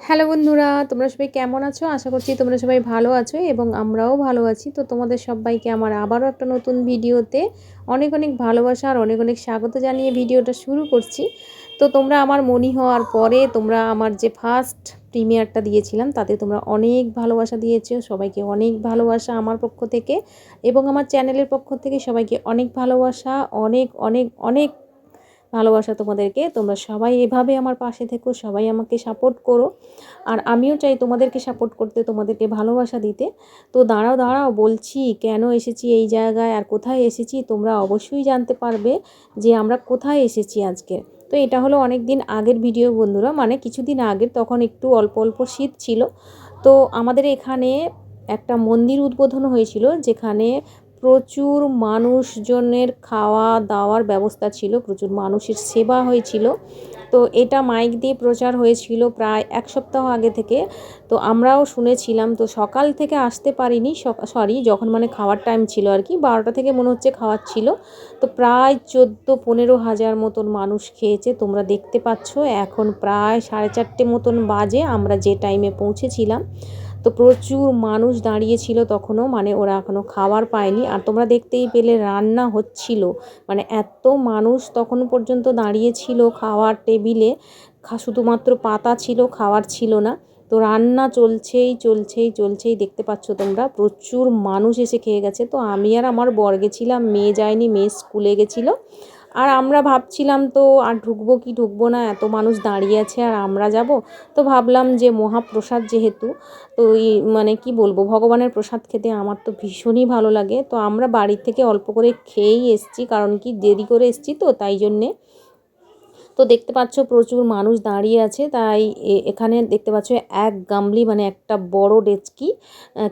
Hello বন্ধুরা, তোমরা সবাই কেমন আছো? আশা করছি তোমরা সবাই ভালো আছো এবং আমরাও ভালো আছি। তো তোমাদের সবাইকে আমার আবারও একটা নতুন ভিডিওতে অনেক অনেক ভালোবাসা আর অনেক অনেক স্বাগত জানিয়ে ভিডিওটা শুরু করছি। তো তোমরা আমার মনি হওয়ার পরে তোমরা আমার যে ফার্স্ট প্রিমিয়ারটা দিয়েছিলাম তাতে তোমরা অনেক ভালোবাসা দিয়েছো। সবাইকে অনেক ভালোবাসা আমার পক্ষ থেকে এবং আমার চ্যানেলের পক্ষ থেকে সবাইকে অনেক ভালোবাসা, অনেক অনেক অনেক ভালোবাসা তোমাদেরকে। তোমরা সবাই এভাবে আমার পাশে থেকো, সবাই আমাকে সাপোর্ট করো। আর আমিও চাই তোমাদেরকে সাপোর্ট করতে, তোমাদেরকে ভালোবাসা দিতে। তো দাঁড়াও দাঁড়াও বলছি কেন এসেছি এই জায়গায় আর কোথায় এসেছি তোমরা অবশ্যই জানতে পারবে যে আমরা কোথায় এসেছি আজকে। তো এটা হলো অনেক দিন আগের ভিডিও বন্ধুরা, মানে কিছুদিন আগের, তখন একটু অল্প অল্প শীত ছিল। তো আমাদের এখানে একটা মন্দির উদ্বোধন হয়েছিল যেখানে প্রচুর মানুষজনের খাওয়া দাওয়ার ব্যবস্থা ছিল, প্রচুর মানুষের সেবা হয়েছিল। তো এটা মাইক দিয়ে প্রচার হয়েছিল প্রায় এক সপ্তাহ আগে থেকে। তো আমরাও শুনেছিলাম। তো সকাল থেকে আসতে পারিনি, যখন মানে খাওয়ার টাইম ছিল আর কি, 12টা থেকে মনে হচ্ছে খাওয়ার ছিল। তো প্রায় 14-15 হাজার মতন মানুষ খেয়েছে, তোমরা দেখতে পাচ্ছ। এখন প্রায় 4:30 মতন বাজে আমরা যে টাইমে পৌঁছেছিলাম। তো প্রচুর মানুষ দাঁড়িয়েছিল তখনও, মানে ওরা এখনও খাবার পায়নি। আর তোমরা দেখতেই পেলে রান্না হচ্ছিল, মানে এত মানুষ তখন পর্যন্ত দাঁড়িয়েছিল খাওয়ার টেবিলে। শুধুমাত্র পাতা ছিল, খাওয়ার ছিল না। তো রান্না চলছেই চলছেই চলছেই, দেখতে পাচ্ছ তোমরা প্রচুর মানুষ এসে খেয়ে গেছে। তো আমি আর আমার বর গেছিলাম, মেয়ে যায়নি, মেয়ে স্কুলে গেছিলো। আর আমরা ভাবছিলাম তো আর ঢুকবো কি ঢুকবো না, এত মানুষ দাঁড়িয়ে আছে আর আমরা যাব। তো ভাবলাম যে মহাপ্রসাদ যেহেতু, তো মানে কি বলবো, ভগবানের প্রসাদ খেতে আমার তো ভীষণই ভালো লাগে। তো আমরা বাড়ির থেকে অল্প করে খেয়েই এসছি, কারণ কি দেরি করে এসছি তো তাই জন্যে। তো দেখতে পাচ্ছ প্রচুর মানুষ দাঁড়িয়ে আছে। তাই এখানে দেখতে পাচ্ছ এক গামলি, মানে একটা বড় ডেকচি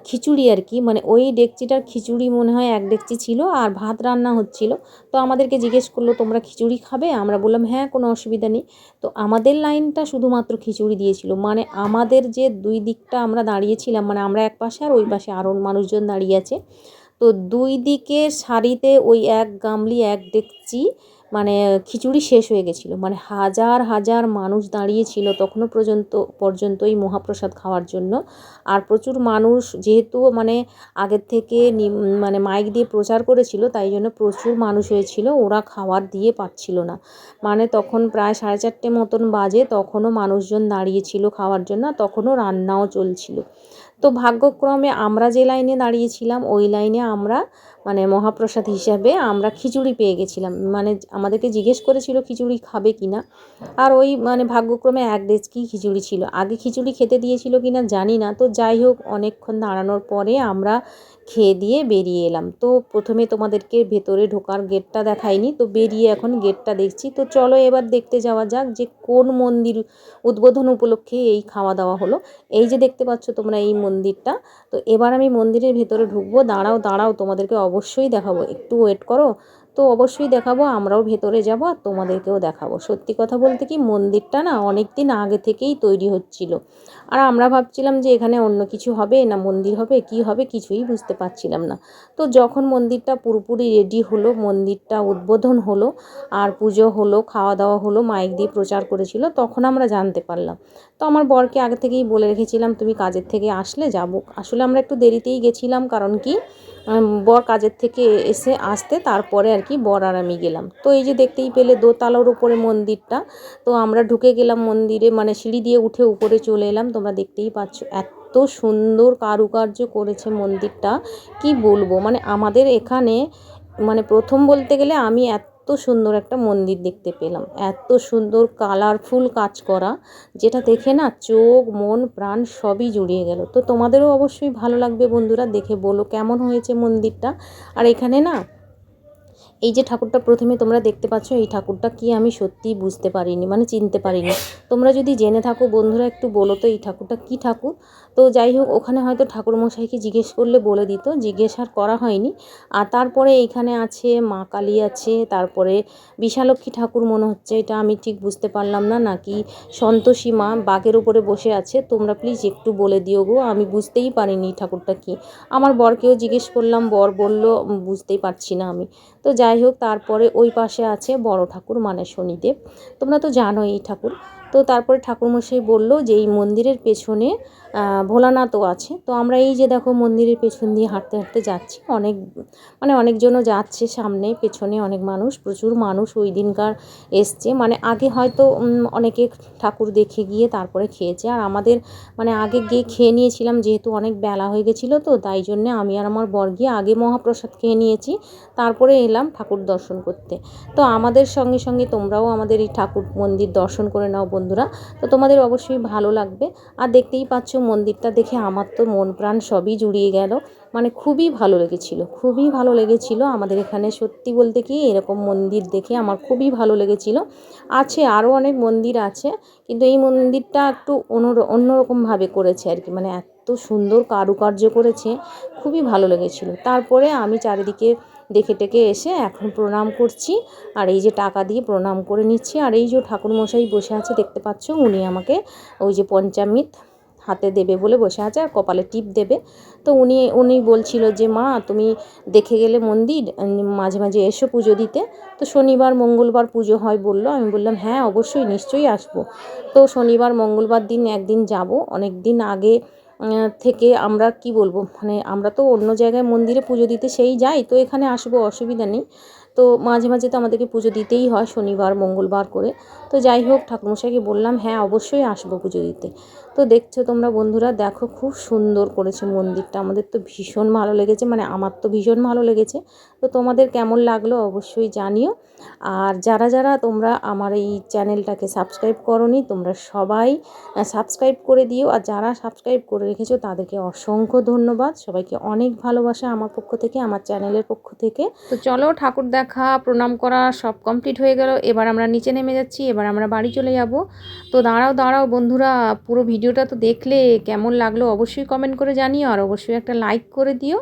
খিচুড়ি আর কি, মানে ওই ডেকচিটার খিচুড়ি মনে হয় এক ডেকচি ছিল আর ভাত রান্না হচ্ছিল। তো আমাদেরকে জিজ্ঞেস করলো তোমরা খিচুড়ি খাবে? আমরা বললাম হ্যাঁ, কোনো অসুবিধা নেই। তো আমাদের লাইনটা শুধুমাত্র খিচুড়ি দিয়েছিল, মানে আমাদের যে দুই দিকটা আমরা দাঁড়িয়েছিলাম, মানে আমরা এক পাশে আর ওই পাশে আরও মানুষজন দাঁড়িয়ে আছে। তো দুই দিকে সারিতে ওই এক গামলি এক ডেকচি মানে খিচুড়ি শেষ হয়ে গেছিলো, মানে হাজার হাজার মানুষ দাঁড়িয়েছিল তখনও পর্যন্ত এই মহাপ্রসাদ খাওয়ার জন্য। আর প্রচুর মানুষ যেহেতু মানে আগের থেকে মানে মাইক দিয়ে প্রচার করেছিল, তাই জন্য প্রচুর মানুষ হয়েছিল, ওরা খাবার দিয়ে পাচ্ছিল না। মানে তখন প্রায় 4:30 মতন বাজে, তখনও মানুষজন দাঁড়িয়েছিল খাওয়ার জন্য, তখনও রান্নাও চলছিল। তো ভাগ্যক্রমে আমরা যে লাইনে দাঁড়িয়েছিলাম ওই লাইনে আমরা মানে মহাপ্রসাদ হিসাবে আমরা খিচুড়ি পেয়ে গেছিলাম। মানে আমাদেরকে জিজ্ঞেস করেছিল খিচুড়ি খাবে কি না। আর ওই মানে ভাগ্যক্রমে এক ডেচকি খিচুড়ি ছিল। আগে খিচুড়ি খেতে দিয়েছিল কি না জানি না। তো যাই হোক, অনেকক্ষণ দাঁড়ানোর পরে আমরা খেয়ে দিয়ে বেরিয়ে এলাম। তো প্রথমে তোমাদেরকে ভেতরে ঢোকার গেটটা দেখাইনি, তো বেরিয়ে এখন গেটটা দেখছি। তো চলো এবার দেখতে যাওয়া যাক যে কোন মন্দির উদ্বোধন উপলক্ষে এই খাওয়া দাওয়া হলো। এই যে দেখতে পাচ্ছ তোমরা এই মন্দিরটা। তো এবার আমি মন্দিরের ভেতরে ঢুকবো। দাঁড়াও দাঁড়াও, তোমাদেরকে অবশ্যই দেখাবো, একটু ওয়েট করো। তো অবশ্যই দেখাবো, আমরাও ভেতরে যাব আর তোমাদেরকেও দেখাবো। সত্যি কথা বলতে কি, মন্দিরটা না অনেক দিন আগে থেকেই তৈরি হচ্ছিল। আর আমরা ভাবছিলাম যে এখানে অন্য কিছু হবে না মন্দির হবে, কি হবে কিছুই বুঝতে পারছিলাম না। তো যখন মন্দিরটা পুরোপুরি রেডি হলো, মন্দিরটা উদ্বোধন হলো আর পুজো হলো, খাওয়া দাওয়া হলো, মাইক দিয়ে প্রচার করেছিল, তখন আমরা জানতে পারলাম। তো আমার বরকে আগে থেকেই বলে রেখেছিলাম তুমি কাজের থেকে আসলে যাব। আসলে আমরা একটু দেরিতেই গেছিলাম, কারণ কি বর কাজের থেকে আসতে তারপরে আর কি বর আর আমি গেলাম। তো এই যে দেখতেই পেলে দোতলার উপরে মন্দিরটা। তো আমরা ঢুকে গেলাম মন্দিরে, মানে সিঁড়ি দিয়ে উঠে উপরে চলে এলাম। তোমরা দেখতেই পাচ্ছ এত সুন্দর কারুকার্য করেছে মন্দিরটা, কি বলবো। মানে আমাদের এখানে মানে প্রথম বলতে গেলে আমি এত সুন্দর একটা মন্দির দেখতে পেলাম, এত সুন্দর কালারফুল কাজ করা, যেটা দেখে না চোখ মন প্রাণ সবই জুড়িয়ে গেল। তো তোমাদেরও অবশ্যই ভালো লাগবে বন্ধুরা, দেখে বলো কেমন হয়েছে মন্দিরটা। আর এখানে না এই যে ঠাকুরটা প্রথমে তোমরা দেখতে পাচ্ছ, এই ঠাকুরটা কি আমি সত্যিই বুঝতে পারিনি, মানে চিনতে পারিনি। তোমরা যদি জেনে থাকো বন্ধুরা একটু বলো তো এই ঠাকুরটা কি ঠাকুর। তো যাই হোক, ওখানে হয়তো ঠাকুরমশাইকে জিজ্ঞেস করলে বলে দিত, জিজ্ঞেস আর করা হয়নি। আর তারপরে এইখানে আছে মা কালী আছে, তারপরে বিশালক্ষী ঠাকুর মনে হচ্ছে, এটা আমি ঠিক বুঝতে পারলাম না, নাকি সন্তোষী মা বাঘের উপরে বসে আছে। তোমরা প্লিজ একটু বলে দিও গো, আমি বুঝতেই পারিনি ঠাকুরটা কি। আমার বরকেও জিজ্ঞেস করলাম, বর বলল বুঝতেই পারছি না আমি। তো যাই হোক, তারপরে ওই পাশে আছে বড় ঠাকুর মানে শনিদেব। তোমরা তো জানো এই ঠাকুর। তো তারপরে ঠাকুরমশাই বলল যে এই মন্দিরের পেছনে ভোলানাথও আছে। তো আমরা এই যে দেখো মন্দিরের পেছন দিয়ে হাঁটতে হাঁটতে যাচ্ছি, অনেকজনও যাচ্ছে, সামনে পেছনে অনেক মানুষ, প্রচুর মানুষ ওই দিনকার এসছে। আগে হয়তো অনেকে ঠাকুর দেখে গিয়ে তারপরে খেয়েছে, আর আমাদের আগে গিয়ে খেয়ে নিয়েছিলাম, যেহেতু অনেক বেলা হয়ে গেছিলো, তো তাই জন্যে আমি আর আমার বর গিয়ে আগে মহাপ্রসাদ খেয়ে নিয়েছি, তারপরে এলাম ঠাকুর দর্শন করতে। তো আমাদের সঙ্গে সঙ্গে তোমরাও আমাদের এই ঠাকুর মন্দির দর্শন করে নাও বন্ধুরা, তো তোমাদের অবশ্যই ভালো লাগবে। আর দেখতেই পাচ্ছ মন্দিরটা দেখে আমার তো মন প্রাণ সবই জুড়িয়ে গেল, খুবই ভালো লেগেছিল, খুবই ভালো লেগেছিল। আমাদের এখানে সত্যি বলতে কি এরকম মন্দির দেখে আমার খুবই ভালো লেগেছিল। আছে আরও অনেক মন্দির আছে, কিন্তু এই মন্দিরটা একটু অন্যরকমভাবে করেছে আর কি, এত সুন্দর কারুকার্য করেছে, খুবই ভালো লেগেছিল। তারপরে আমি চারিদিকে দেখে টেকে এসে এখন প্রণাম করছি, আর এই যে টাকা দিয়ে প্রণাম করে নিচ্ছি। আর এই যে ঠাকুরমশাই বসে আছে দেখতে পাচ্ছ, উনি আমাকে ওই যে পঞ্চামৃত হাতে দেবে বলে বসে আছে, আর কপালে টিপ দেবে। তো উনি বলছিল যে মা তুমি দেখে গেলে মন্দির, মাঝে মাঝে এসো পুজো দিতে। তো শনিবার মঙ্গলবার পুজো হয় বললো, আমি বললাম হ্যাঁ অবশ্যই নিশ্চয়ই আসবো। তো শনিবার মঙ্গলবার দিন একদিন যাব। অনেক দিন আগে থেকে আমরা কি বলবো, আমরা তো অন্য জায়গায় মন্দিরে পুজো দিতে সেই যাই, তো এখানে আসবো, অসুবিধা নেই। তো মাঝে মাঝে তো আমাদেরকে পুজো দিতেই হয় শনিবার মঙ্গলবার করে। তো যাই হোক ঠাকুরমশাইকে বললাম হ্যাঁ অবশ্যই আসবো পুজো দিতে। তো দেখছো তোমরা বন্ধুরা, দেখো খুব সুন্দর করেছে মন্দিরটা, আমাদের তো ভীষণ ভালো লেগেছে, আমার তো ভীষণ ভালো লেগেছে। তো তোমাদের কেমন লাগলো অবশ্যই জানিও। আর যারা যারা তোমরা আমার এই চ্যানেলটাকে সাবস্ক্রাইব করোনি, তোমরা সবাই সাবস্ক্রাইব করে দিও। আর যারা সাবস্ক্রাইব করে রেখেছো তাদেরকে অসংখ্য ধন্যবাদ, সবাইকে অনেক ভালোবাসা আমার পক্ষ থেকে, আমার চ্যানেলের পক্ষ থেকে। তো চলো ঠাকুর দেখা প্রণাম করা সব কমপ্লিট হয়ে গেল, এবার আমরা নিচে নেমে যাচ্ছি, এবার আমরা বাড়ি চলে যাব। তো দাঁড়াও বন্ধুরা, পুরো ভিডিওটা তো দেখলে, কেমন লাগলো অবশ্যই কমেন্ট করে জানিও, আর অবশ্যই একটা লাইক করে দিও,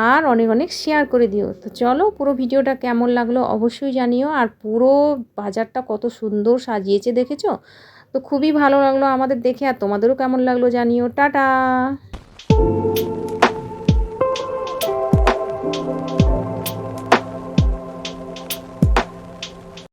আর অনেক অনেক শেয়ার করে দিও। তো চলো পুরো ভিডিওটা কেমন লাগলো অবশ্যই জানিও। আর পুরো বাজারটা কত সুন্দর সাজিয়েছে দেখেছো, তো খুবই ভালো লাগলো আমাদের দেখে, আর তোমাদেরও কেমন লাগলো জানিও। টাটা।